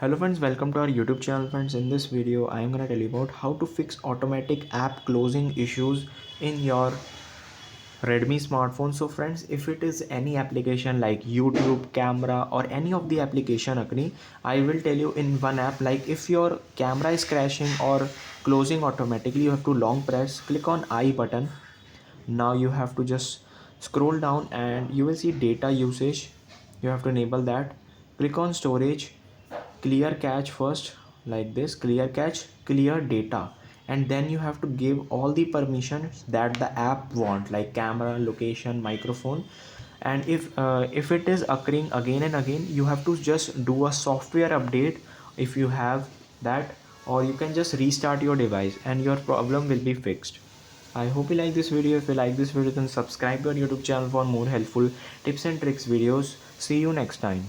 Hello friends, welcome to our YouTube channel friends. In this video I am going to tell you about how to fix automatic app closing issues in your Redmi smartphone. So friends, if it is any application like YouTube, camera or any of the application Agni, I will tell you in one app. Like if your camera is crashing or closing automatically, you have to long press, click on I button. Now you have to just scroll down and you will see data usage. You have to enable that. Click on storage, clear cache first, like this, clear cache, clear data, and then you have to give all the permissions that the app want, like camera, location, microphone. And if it is occurring again and again, you have to just do a software update if you have that, or you can just restart your device and your problem will be fixed. I hope you like this video. If you like this video, then subscribe to our YouTube channel for more helpful tips and tricks videos. See you next time.